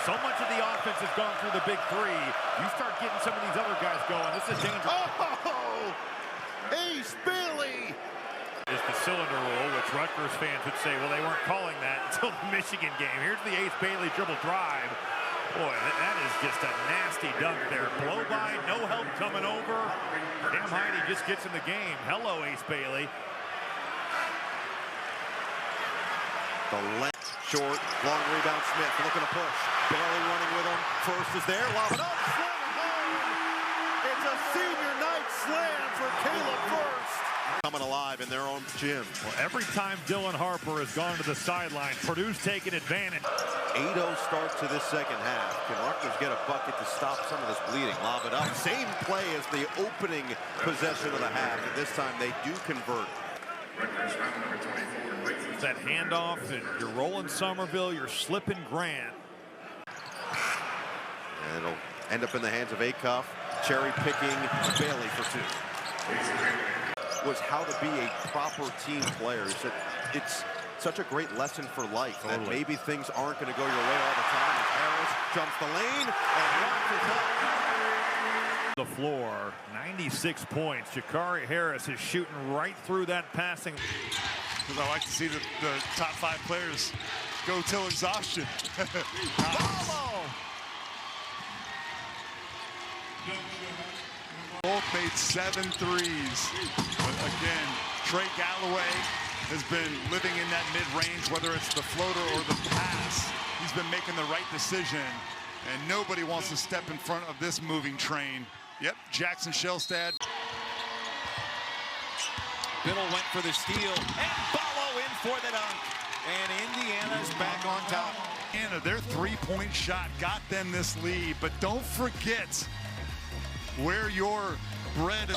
So much of the offense has gone through the big three. You start getting some of these other guys going. This is dangerous. Oh! Ace Bailey! Is the cylinder rule, which Rutgers fans would say, well, they weren't calling that until the Michigan game. Here's the Ace Bailey dribble drive. Boy, that is just a nasty dunk there. Blow by, no help coming over. Damn Heidi just gets in the game. Hello, Ace Bailey. The left, short, long rebound. Smith looking to push. Bailey running with him. First is there. Lob it up. Slam it home. It's a senior night slam for Caleb First. Coming alive in their own gym. Well, every time Dylan Harper has gone to the sideline, Purdue's taking advantage. 8-0 start to this second half. Can Rutgers get a bucket to stop some of this bleeding? Lob it up. Same play as the opening possession of the half. And this time they do convert. It's that handoff, and you're rolling Somerville, you're slipping Grant. And it'll end up in the hands of Acuff. Cherry picking Bailey for two. Was how to be a proper team player. He said it's such a great lesson for life. Totally. That maybe things aren't going to go your way all the time. As Harris jumps the lane and rocks it up. The floor, 96 points. Jakari Harris is shooting right through that passing. Because I like to see the top 5 players go till exhaustion. Both made 7 threes. But again, Trey Galloway has been living in that mid-range, whether it's the floater or the pass. He's been making the right decision, and nobody wants to step in front of this moving train. Yep, Jackson Shellstad. Biddle went for the steal, and Ballo in for the dunk. And Indiana's back on top. Indiana, their three-point shot got them this lead, but don't forget where your bread is.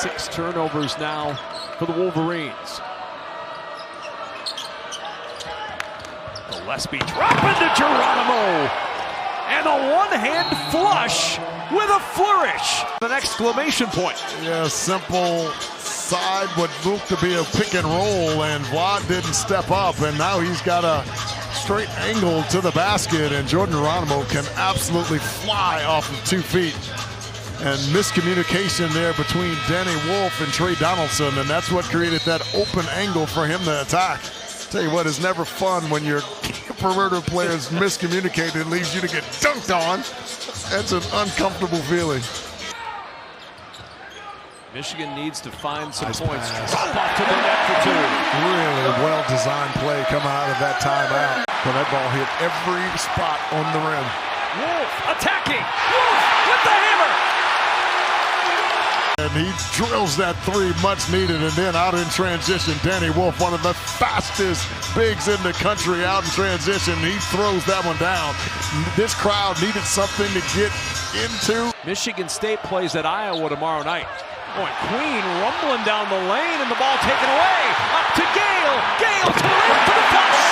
6 turnovers now for the Wolverines. Gillespie dropping to Geronimo. And a one-hand flush with a flourish. An exclamation point. Yeah, simple side would look to be a pick and roll, and Vlad didn't step up, and now he's got a straight angle to the basket, and Jordan Geronimo can absolutely fly off of 2 feet. And miscommunication there between Danny Wolf and Trey Donaldson, and that's what created that open angle for him to attack. Tell you what, it's never fun when your perimeter players miscommunicate. It leaves you to get dunked on. That's an uncomfortable feeling. Michigan needs to find some points. Drop off to the net for 2. Really well-designed play coming out of that timeout. When that ball hit every spot on the rim. Wolf attacking. Wolf with the hammer. And he drills that 3, much needed, and then out in transition, Danny Wolf, one of the fastest bigs in the country, out in transition. He throws that one down. This crowd needed something to get into. Michigan State plays at Iowa tomorrow night. Oh, and Queen rumbling down the lane, and the ball taken away. Up to Gale. Gale to the rim for the flush.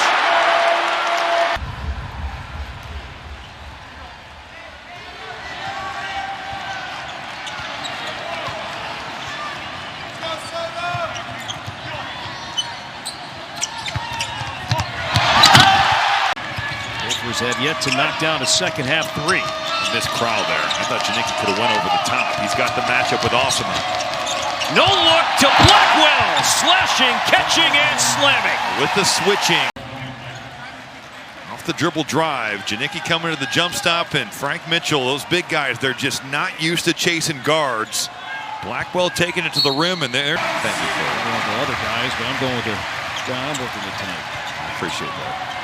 Gophers have yet to knock down a second half 3. This crowd there. I thought Janicki could have went over the top. He's got the matchup with Osman. No look to Blackwell. Slashing, catching, and slamming. With the switching. Off the dribble drive. Janicki coming to the jump stop, and Frank Mitchell, those big guys, they're just not used to chasing guards. Blackwell taking it to the rim, and there. Thank you for the other guys, but I'm going with the guy I'm working with tonight. I appreciate that.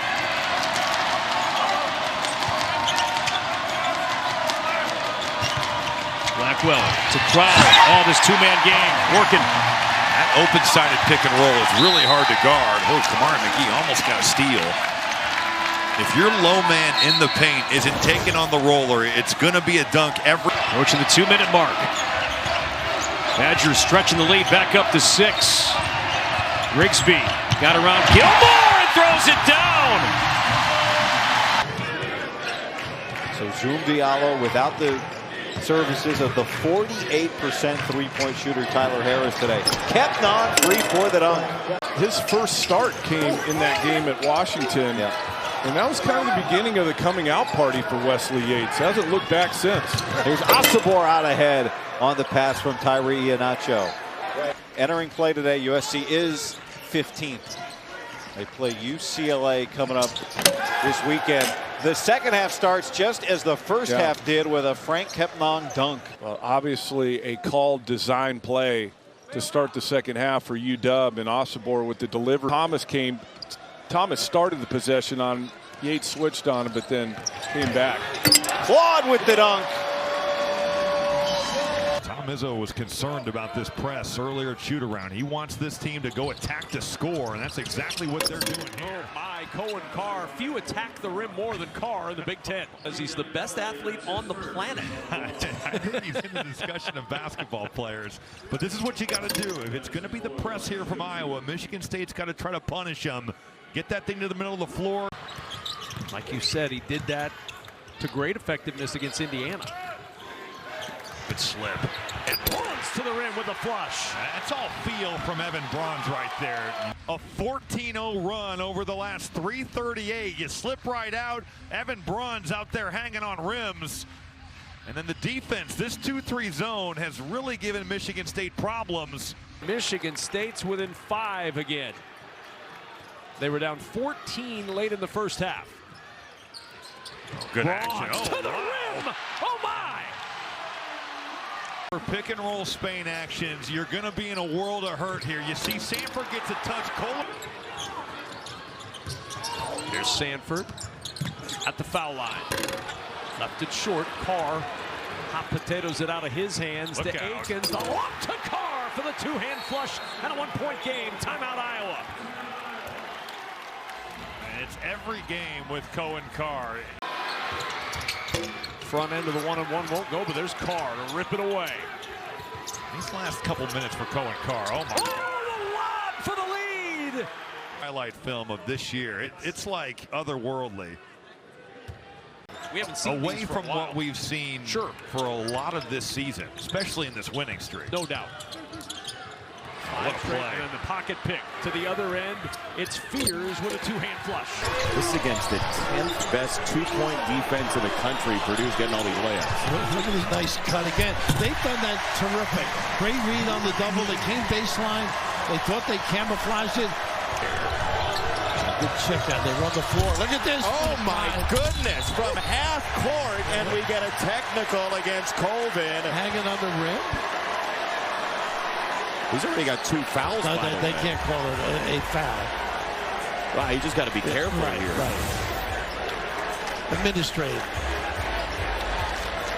Blackwell to Crowder. Oh, this 2-man game working. That open-sided pick and roll is really hard to guard. Oh, Kamari McGee almost got a steal. If your low man in the paint isn't taking on the roller, it's going to be a dunk every. Approaching the 2-minute mark. Badgers stretching the lead back up to 6. Grigsby got around Gilmore and throws it down. So Zoom Diallo without the services of the 48% three-point shooter Tyler Harris today. Kept on 3 for the dunk. His first start came in that game at Washington. Yeah. And that was kind of the beginning of the coming out party for Wesley Yates. Hasn't looked back since. Here's Osobor out ahead on the pass from Tyree Iheanacho. Entering play today, USC is 15th. They play UCLA coming up this weekend. The second half starts just as the first half did with a Frank Kepnon dunk. Well, obviously a called design play to start the second half for UW, and Osobor with the delivery. Thomas started the possession on Yates, switched on him, but then came back. Claude with the dunk. Tom Izzo was concerned about this press earlier at shoot around. He wants this team to go attack to score, and that's exactly what they're doing here. Oh my, Cohen Carr. Few attack the rim more than Carr in the Big Ten, as he's the best athlete on the planet. I think he's in the discussion of basketball players, but this is what you got to do. If it's going to be the press here from Iowa, Michigan State's got to try to punish them. Get that thing to the middle of the floor. Like you said, he did that to great effectiveness against Indiana. Good slip. And Bruns to the rim with a flush. That's all feel from Evan Bruns right there. A 14-0 run over the last 3:38. You slip right out. Evan Bruns out there hanging on rims. And then the defense, this 2-3 zone has really given Michigan State problems. Michigan State's within 5 again. They were down 14 late in the first half. Oh, good action. Oh, to the rim. Oh, my. For pick and roll Spain actions, you're going to be in a world of hurt here. You see Sanford gets a touch. Cole. Here's Sanford at the foul line. Left it short. Carr hot potatoes it out of his hands to Akins. The lob to Carr for the two-hand flush and a one-point game. Timeout, Iowa. It's every game with Cohen Carr. Front end of the one-on-one won't go, but there's Carr to rip it away. These last couple minutes for Cohen Carr. Oh, my God. Oh, the lob for the lead. Highlight film of this year. It's like otherworldly. We haven't seen away these for from a while. what we've seen for a lot of this season, especially in this winning streak. No doubt. What a play. And then the pocket pick to the other end. It's Fears with a two-hand flush. This is against the 10th best two-point defense in the country. Purdue's getting all these layups. Look at this nice cut again. They've done that terrific. Great read on the double. They came baseline. They thought they camouflaged it. Good check out. They run the floor. Look at this. Oh, my goodness. From half court, and we get a technical against Colvin. Hanging on the rim. He's already got 2 fouls. No, they can't call it a foul. Wow, you just got to be careful here. Right. Administrative.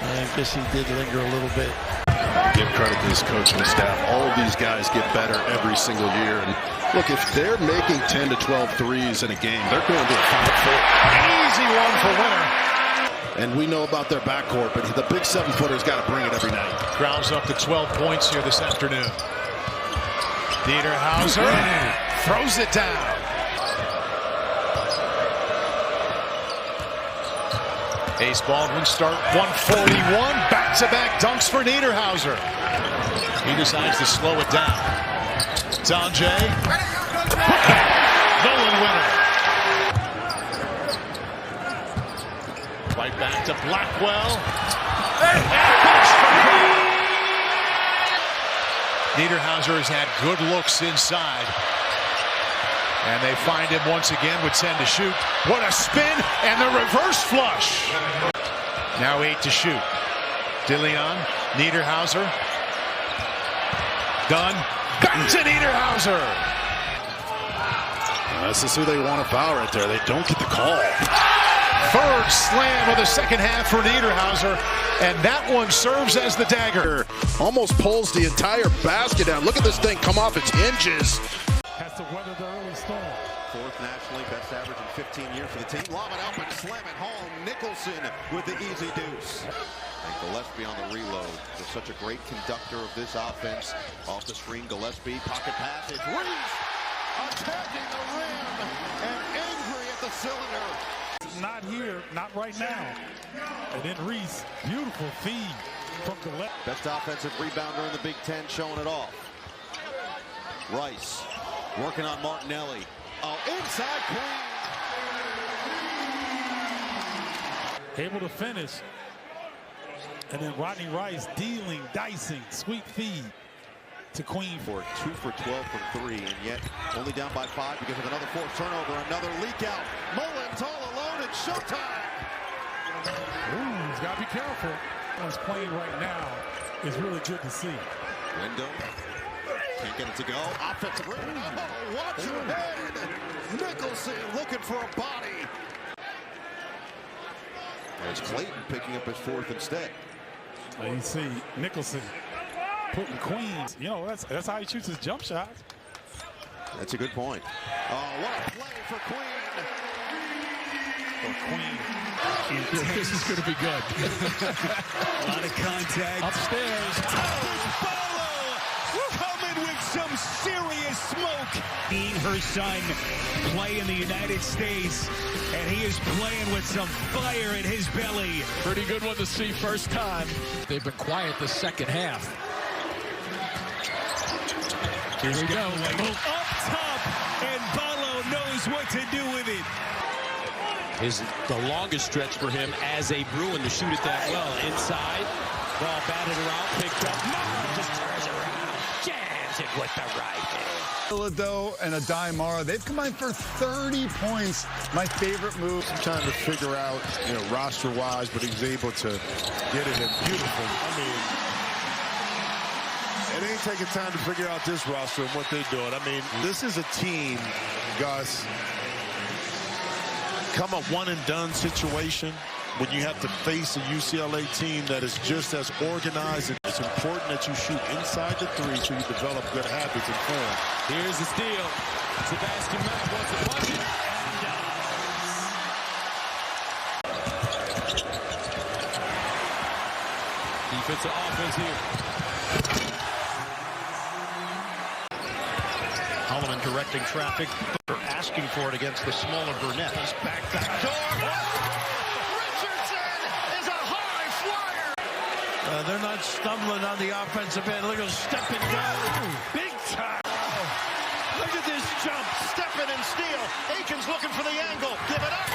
I guess he did linger a little bit. Give credit to his coaching staff. All of these guys get better every single year. And look, if they're making 10 to 12 threes in a game, they're going to a Final Four. Easy one for winner. And we know about their backcourt, but the big 7-footer's got to bring it every night. Grounds up to 12 points here this afternoon. Niederhauser throws it down. Ace Baldwin start 141. Back-to-back dunks for Niederhauser. He decides to slow it down. Sanjay. Nolan winner. Right back to Blackwell. Niederhauser has had good looks inside. And they find him once again with 10 to shoot. What a spin and the reverse flush. Now 8 to shoot. DeLeon, Niederhauser. Dunn. Back to Niederhauser. This is who they want to foul right there. They don't get the call. Third slam of the second half for Niederhauser. And that one serves as the dagger. Almost pulls the entire basket down. Look at this thing come off its hinges. Has to weather the early storm. 4th nationally, best average in 15 years for the team. Lob it up and slam it home. Nicholson with the easy deuce. And Gillespie on the reload. Just such a great conductor of this offense. Off the screen, Gillespie, pocket passage. Reese attacking the rim and angry at the cylinder. Not here, not right now. And then Reese, beautiful feed from Gillespie. Best offensive rebounder in the Big Ten, showing it off. Rice working on Martinelli. Oh, inside Queen. able to finish. And then Rodney Rice dealing, dicing, sweet feed to Queen. For 2 for 12 from 3, and yet only down by 5 because of another forced turnover, another leak out. Mullins all alone, it's showtime. Ooh, he's got to be careful. He's playing right now. It's really good to see. Window can't get it to go. Offensive rebound. Oh, watch your head. Nicholson looking for a body. There's Clayton picking up his 4th instead. You see Nicholson putting Queens. You know, that's how he shoots his jump shots. That's a good point. Oh, what a play for Queen. This is going to be good. A lot of contact. Upstairs. Coming with some serious smoke. Seeing her son play in the United States, and he is playing with some fire in his belly. Pretty good one to see first time. They've been quiet the second half. Here we go. Up top, and Ballo knows what to do with it. The longest stretch for him as a Bruin to shoot it that well. Inside, ball batted around, picked up. Just turns around, jams it with the right hand. Philado and Adai-Mara, they've combined for 30 points. My favorite move. I'm trying to figure out, roster-wise, but he's able to get it in beautiful. I mean, it ain't taking time to figure out this roster and what they're doing. I mean, this is a team, Gus, come a one-and-done situation when you have to face a UCLA team that is just as organized. And it's important that you shoot inside the 3 so you develop good habits and form. Here's the steal. Sebastian Mack wants to punch it. Defensive offense here. Holloman directing traffic. Asking for it against the smaller Burnett. He's back door. Richardson is a high flyer. They're not stumbling on the offensive end. Look at them stepping down. Big time. Look at this jump. Stepping and steal. Aikens looking for the angle. Give it up.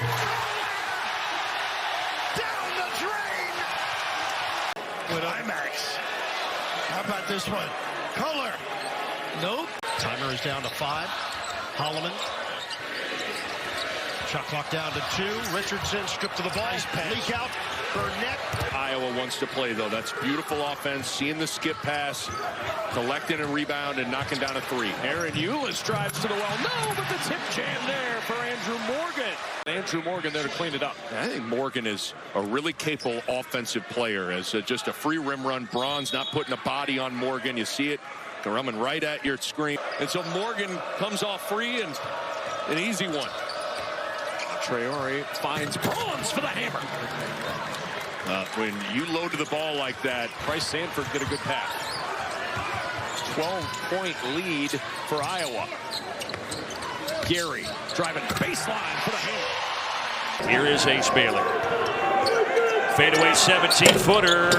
Down the drain. With IMAX. How about this one? Color. Nope. Timer is down to 5. Holloman. Shot clock down to 2. Richardson stripped to the ball. Leak out. Burnett. Iowa wants to play, though. That's beautiful offense. Seeing the skip pass, collecting and rebound, and knocking down a 3. Aaron Eulis drives to the well. No, but the tip jam there for Andrew Morgan. Andrew Morgan there to clean it up. I think Morgan is a really capable offensive player. As just a free rim run. Braun's not putting a body on Morgan. You see it coming right at your screen. And so Morgan comes off free and an easy one. Traore finds Bruins for the hammer. When you load to the ball like that, Bryce Sanford get a good pass. 12-point lead for Iowa. Gary driving baseline for the hammer. Here is Ace Bailey. Fadeaway 17-footer.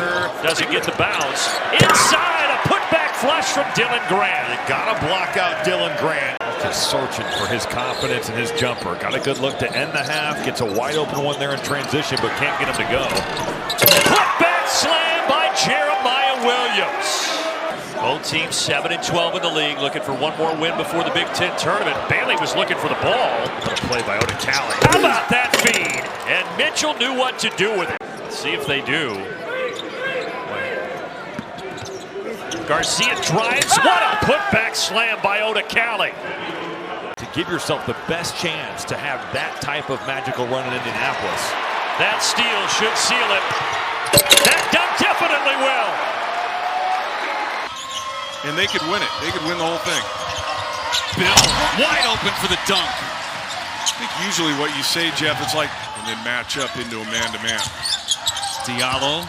Doesn't get the bounce. Inside, a putback flush from Dylan Grant. You gotta block out Dylan Grant. Just searching for his confidence and his jumper. Got a good look to end the half. Gets a wide open one there in transition, but can't get him to go. Putback slam by Jeremiah Williams. Both teams 7-12 in the league, looking for one more win before the Big Ten tournament. Bailey was looking for the ball. What a play by O'Callaghan. How about that feed? And Mitchell knew what to do with it. Let's see if they do. Garcia drives. What a putback slam by O'Callaghan. To give yourself the best chance to have that type of magical run in Indianapolis. That steal should seal it. That dunk definitely will. And they could win it. They could win the whole thing. Bill wide open for the dunk. I think usually what you say, Jeff, it's like, and then match up into a man-to-man. Diallo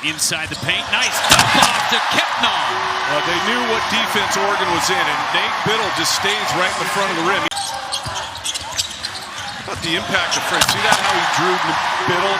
inside the paint. Nice dump off to Kepner. They knew what defense Oregon was in, and Nate Biddle just stays right in the front of the rim. How about the impact of Fred? See that, how he drew Biddle?